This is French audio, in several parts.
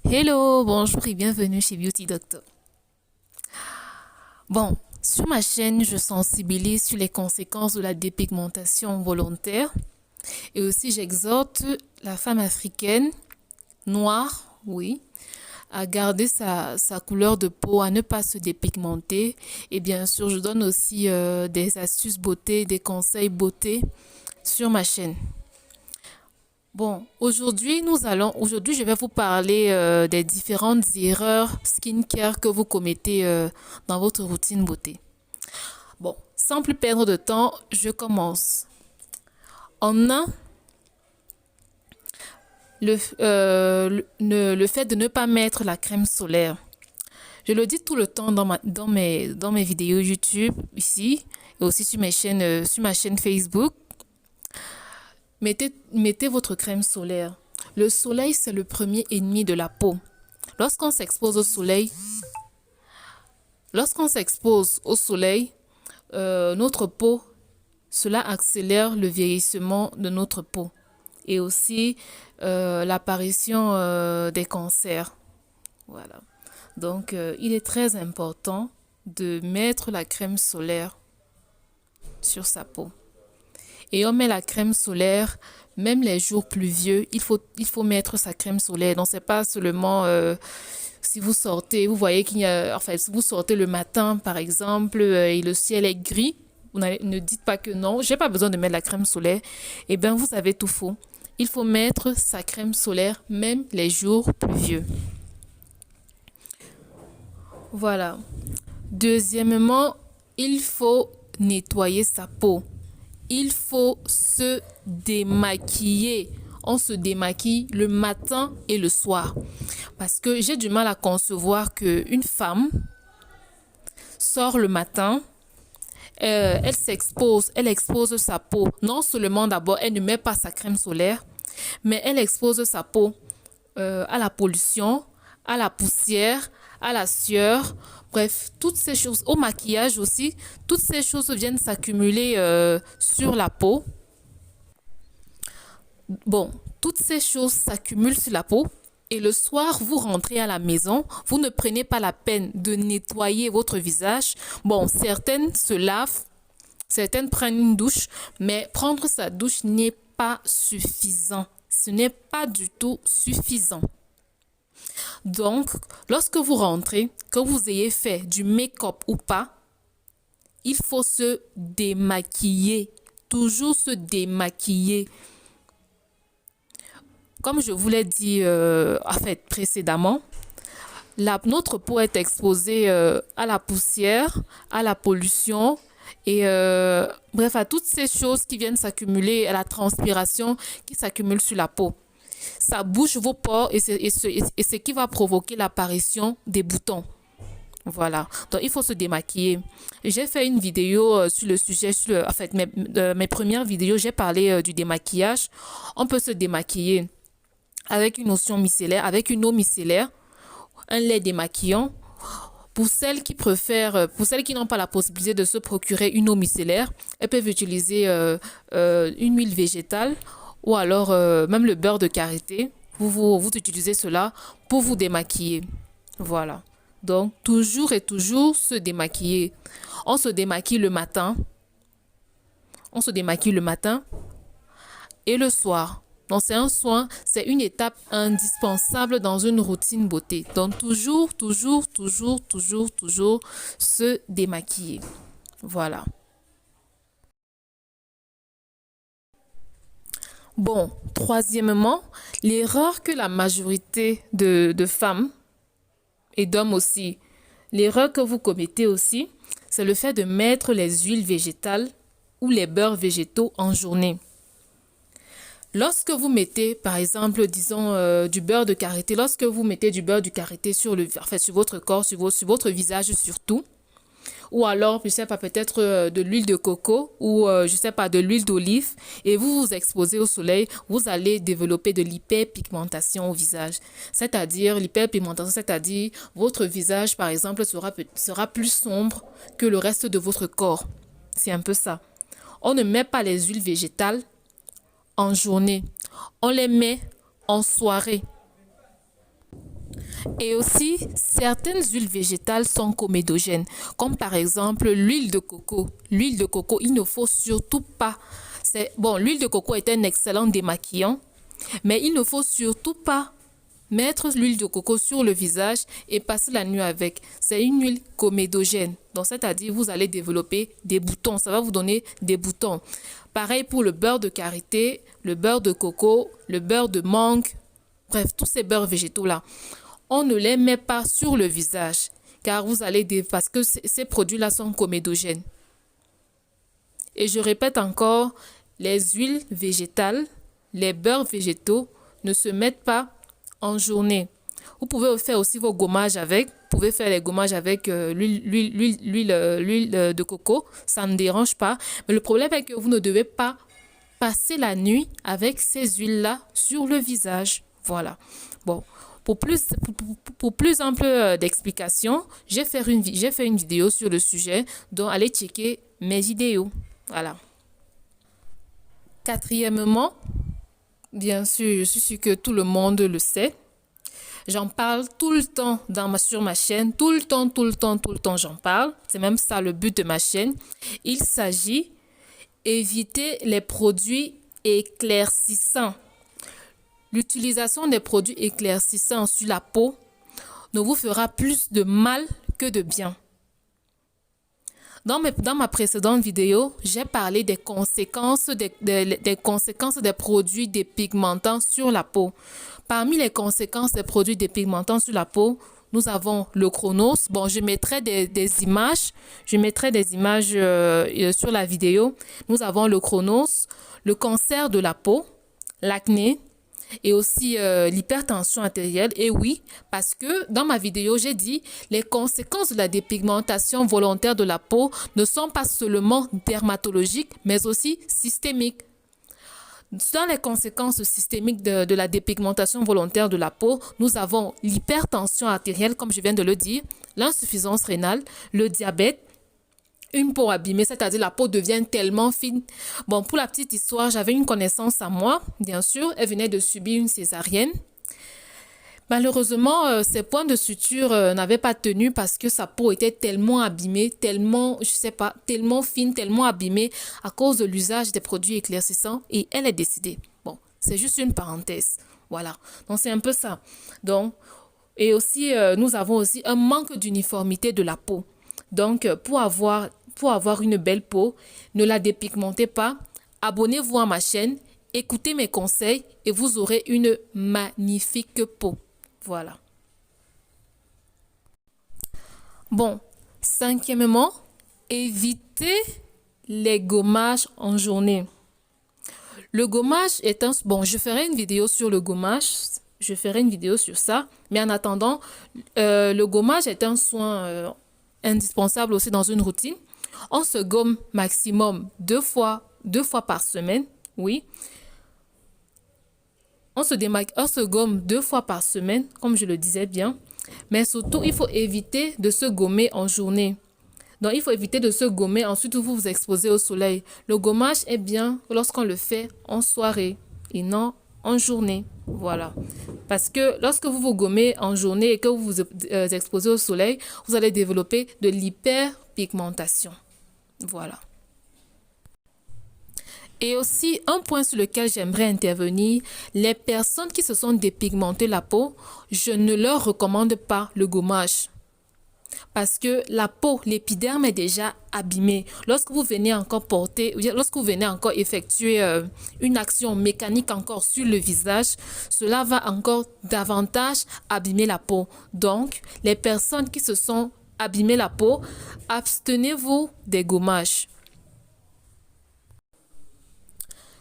Hello, bonjour et bienvenue chez Beauty Doctor. Bon, sur ma chaîne, je sensibilise sur les conséquences de la dépigmentation volontaire et aussi j'exhorte la femme africaine, noire, oui, à garder sa couleur de peau, à ne pas se dépigmenter. Et bien sûr, je donne aussi des astuces beauté, des conseils beauté sur ma chaîne. Bon, aujourd'hui, je vais vous parler des différentes erreurs skincare que vous commettez dans votre routine beauté. Bon, sans plus perdre de temps, je commence. En un, le fait de ne pas mettre la crème solaire. Je le dis tout le temps dans mes vidéos YouTube ici et aussi sur ma chaîne Facebook. Mettez votre crème solaire. Le soleil, c'est le premier ennemi de la peau. Lorsqu'on s'expose au soleil, lorsqu'on s'expose au soleil, notre peau, cela accélère le vieillissement de notre peau et aussi l'apparition des cancers. Voilà. Donc, il est très important de mettre la crème solaire sur sa peau. Et on met la crème solaire, même les jours pluvieux, il faut mettre sa crème solaire. Donc, c'est pas seulement si vous sortez, vous voyez qu'il y a, enfin, si vous sortez le matin, par exemple, et le ciel est gris, ne dites pas que non, j'ai pas besoin de mettre la crème solaire. Eh bien, vous avez tout faux. Il faut mettre sa crème solaire, même les jours pluvieux. Voilà. Deuxièmement, il faut nettoyer sa peau. Il faut se démaquiller. On se démaquille le matin et le soir. Parce que j'ai du mal à concevoir qu'une femme sort le matin, elle expose sa peau. Non seulement d'abord, elle ne met pas sa crème solaire, mais elle expose sa peau à la pollution, à la poussière, à la sueur. Bref, toutes ces choses, au maquillage aussi, toutes ces choses viennent s'accumuler sur la peau. Bon, toutes ces choses s'accumulent sur la peau et le soir, vous rentrez à la maison, vous ne prenez pas la peine de nettoyer votre visage. Bon, certaines se lavent, certaines prennent une douche, mais prendre sa douche n'est pas suffisant. Ce n'est pas du tout suffisant. Donc, lorsque vous rentrez, que vous ayez fait du make-up ou pas, il faut se démaquiller. Toujours se démaquiller. Comme je vous l'ai dit précédemment, notre peau est exposée à la poussière, à la pollution et bref à toutes ces choses qui viennent s'accumuler, à la transpiration qui s'accumule sur la peau. Ça bouche vos pores et c'est ce qui va provoquer l'apparition des boutons. Voilà, donc il faut se démaquiller. J'ai fait une vidéo sur le sujet, mes premières vidéos, j'ai parlé du démaquillage. On peut se démaquiller avec une lotion micellaire, avec une eau micellaire, un lait démaquillant. Pour celles qui préfèrent, pour celles qui n'ont pas la possibilité de se procurer une eau micellaire, elles peuvent utiliser une huile végétale ou alors même le beurre de karité. Vous utilisez cela pour vous démaquiller. Voilà. Donc, toujours et toujours se démaquiller. On se démaquille le matin. On se démaquille le matin et le soir. Donc, c'est un soin, c'est une étape indispensable dans une routine beauté. Donc, toujours se démaquiller. Voilà. Bon, troisièmement, l'erreur que la majorité de femmes et d'hommes aussi, l'erreur que vous commettez aussi, c'est le fait de mettre les huiles végétales ou les beurres végétaux en journée. Lorsque vous mettez, par exemple, disons du beurre de karité, lorsque vous mettez du beurre de karité sur votre corps, sur votre visage surtout, ou alors, je sais pas, peut-être de l'huile de coco ou je sais pas, de l'huile d'olive et vous vous exposez au soleil, vous allez développer de l'hyperpigmentation au visage. C'est-à-dire, l'hyperpigmentation, c'est-à-dire votre visage, par exemple, sera plus sombre que le reste de votre corps. C'est un peu ça. On ne met pas les huiles végétales en journée. On les met en soirée. Et aussi, certaines huiles végétales sont comédogènes, comme par exemple l'huile de coco. L'huile de coco, il ne faut surtout pas. Bon, l'huile de coco est un excellent démaquillant, mais il ne faut surtout pas mettre l'huile de coco sur le visage et passer la nuit avec. C'est une huile comédogène. Donc, c'est-à-dire, vous allez développer des boutons. Ça va vous donner des boutons. Pareil pour le beurre de karité, le beurre de coco, le beurre de mangue. Bref, tous ces beurres végétaux-là. On ne les met pas sur le visage, car parce que ces produits-là sont comédogènes. Et je répète encore, les huiles végétales, les beurres végétaux ne se mettent pas en journée. Vous pouvez faire aussi vos gommages avec. Vous pouvez faire les gommages avec l'huile de coco. Ça ne dérange pas. Mais le problème est que vous ne devez pas passer la nuit avec ces huiles-là sur le visage. Voilà. Bon. Pour plus ample d'explications, j'ai fait une vidéo sur le sujet, donc allez checker mes vidéos. Voilà. Quatrièmement, bien sûr, je suis sûre que tout le monde le sait. J'en parle tout le temps sur ma chaîne, tout le temps j'en parle. C'est même ça le but de ma chaîne. Il s'agit d'éviter les produits éclaircissants. L'utilisation des produits éclaircissants sur la peau ne vous fera plus de mal que de bien. Dans ma précédente vidéo, j'ai parlé des conséquences des produits dépigmentants sur la peau. Parmi les conséquences des produits dépigmentants sur la peau, nous avons le chronos. Bon, je mettrai des images. Sur la vidéo. Nous avons le chronos, le cancer de la peau, l'acné, et aussi l'hypertension artérielle. Et oui, parce que dans ma vidéo, j'ai dit les conséquences de la dépigmentation volontaire de la peau ne sont pas seulement dermatologiques, mais aussi systémiques. Dans les conséquences systémiques de la dépigmentation volontaire de la peau, nous avons l'hypertension artérielle, comme je viens de le dire, l'insuffisance rénale, le diabète, une peau abîmée, c'est-à-dire la peau devient tellement fine. Bon, pour la petite histoire, j'avais une connaissance à moi, bien sûr, elle venait de subir une césarienne. Malheureusement, ses points de suture n'avaient pas tenu parce que sa peau était tellement abîmée, tellement fine, tellement abîmée à cause de l'usage des produits éclaircissants et elle est décédée. Bon, c'est juste une parenthèse. Voilà, donc c'est un peu ça. Donc, et aussi, nous avons aussi un manque d'uniformité de la peau. Donc, pour avoir une belle peau, ne la dépigmentez pas. Abonnez-vous à ma chaîne, écoutez mes conseils et vous aurez une magnifique peau. Voilà. Bon, cinquièmement, évitez les gommages en journée. Le gommage est Bon, je ferai une vidéo sur le gommage. Je ferai une vidéo sur ça. Mais en attendant, le gommage est un soin indispensable aussi dans une routine. On se gomme maximum deux fois par semaine. Oui. On se gomme 2 fois par semaine, comme je le disais bien. Mais surtout, il faut éviter de se gommer en journée. Donc, il faut éviter de se gommer. Ensuite, vous vous exposez au soleil. Le gommage est bien lorsqu'on le fait en soirée et non en journée. Voilà. Parce que lorsque vous vous gommez en journée et que vous vous exposez au soleil, vous allez développer de l'hyperpigmentation. Voilà. Et aussi, un point sur lequel j'aimerais intervenir, les personnes qui se sont dépigmentées la peau, je ne leur recommande pas le gommage. Parce que la peau, l'épiderme est déjà abîmée. Lorsque vous venez encore effectuer une action mécanique encore sur le visage, cela va encore davantage abîmer la peau. Donc, les personnes qui se sont abîmées la peau, abstenez-vous des gommages.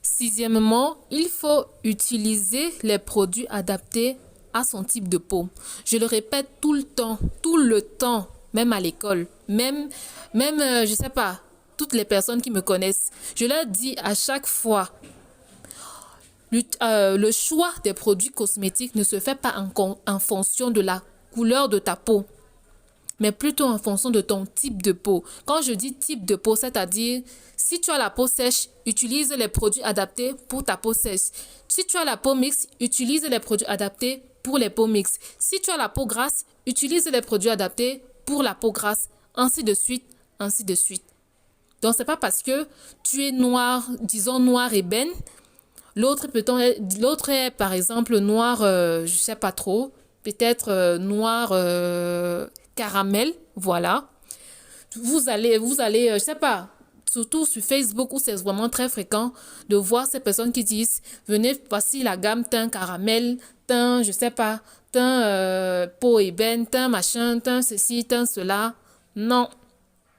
Sixièmement, il faut utiliser les produits adaptés à son type de peau. Je le répète tout le temps, même à l'école, même je sais pas, toutes les personnes qui me connaissent, je leur dis à chaque fois, le choix des produits cosmétiques ne se fait pas en fonction de la couleur de ta peau, mais plutôt en fonction de ton type de peau. Quand je dis type de peau, c'est-à-dire, si tu as la peau sèche, utilise les produits adaptés pour ta peau sèche. Si tu as la peau mixte, utilise les produits adaptés pour les peaux mixtes. Si tu as la peau grasse, utilise les produits adaptés pour la peau grasse, ainsi de suite, ainsi de suite. Donc, c'est pas parce que tu es noir, disons noir ébène, l'autre est par exemple noir, je sais pas trop, peut-être noir caramel, voilà. Je sais pas, surtout sur Facebook où c'est vraiment très fréquent de voir ces personnes qui disent, venez, voici la gamme teint caramel, teint, je sais pas, teint peau ébène, teint machin, teint ceci, teint cela. Non,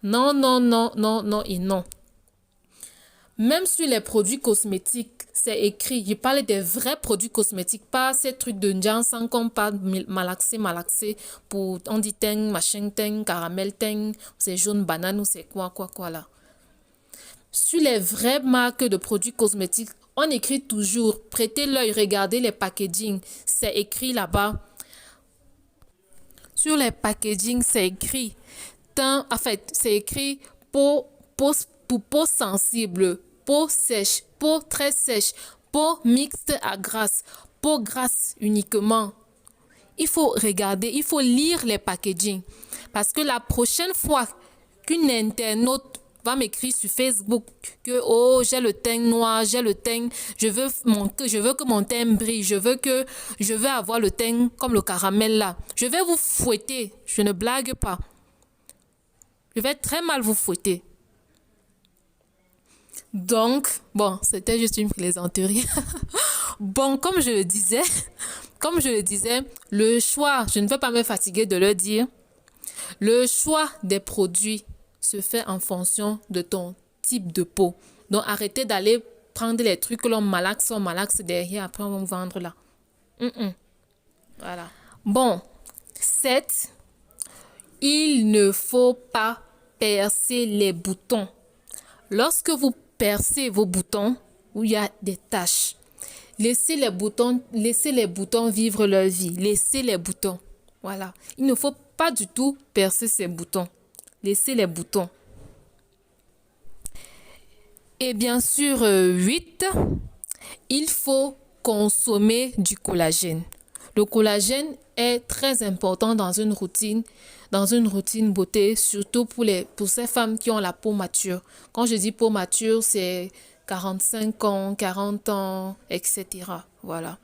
non, non, non, non, non et non. Même sur les produits cosmétiques, c'est écrit. Je parle des vrais produits cosmétiques, pas ces trucs de Janssen qu'on parle malaxé, pour, on dit teint, machin, teint, caramel, teint, c'est jaune banane ou c'est quoi là. Sur les vraies marques de produits cosmétiques, on écrit toujours, prêtez l'œil, regardez les packaging, c'est écrit là-bas. Sur les packaging, c'est écrit, c'est écrit pour peau sensible, peau sèche, peau très sèche, peau mixte à grasse, peau grasse uniquement. Il faut regarder, il faut lire les packaging. Parce que la prochaine fois qu'une internaute va m'écrire sur Facebook que oh j'ai le teint noir, j'ai le teint, je veux que mon teint brille, je veux avoir le teint comme le caramel là. Je vais vous fouetter, je ne blague pas. Je vais très mal vous fouetter. Donc, bon, c'était juste une plaisanterie. Bon, comme je le disais, le choix, je ne veux pas me fatiguer de le dire, le choix des produits se fait en fonction de ton type de peau. Donc, arrêtez d'aller prendre les trucs que l'on malaxe derrière, après on va vendre là. Voilà. Bon, 7. Il ne faut pas percer les boutons. Lorsque vous percez vos boutons, où il y a des taches, laissez les boutons vivre leur vie. Laissez les boutons. Voilà. Il ne faut pas du tout percer ces boutons. Laissez les boutons. Et bien sûr, 8, il faut consommer du collagène. Le collagène est très important dans une routine beauté, surtout pour ces femmes qui ont la peau mature. Quand je dis peau mature, c'est 45 ans, 40 ans, etc. Voilà.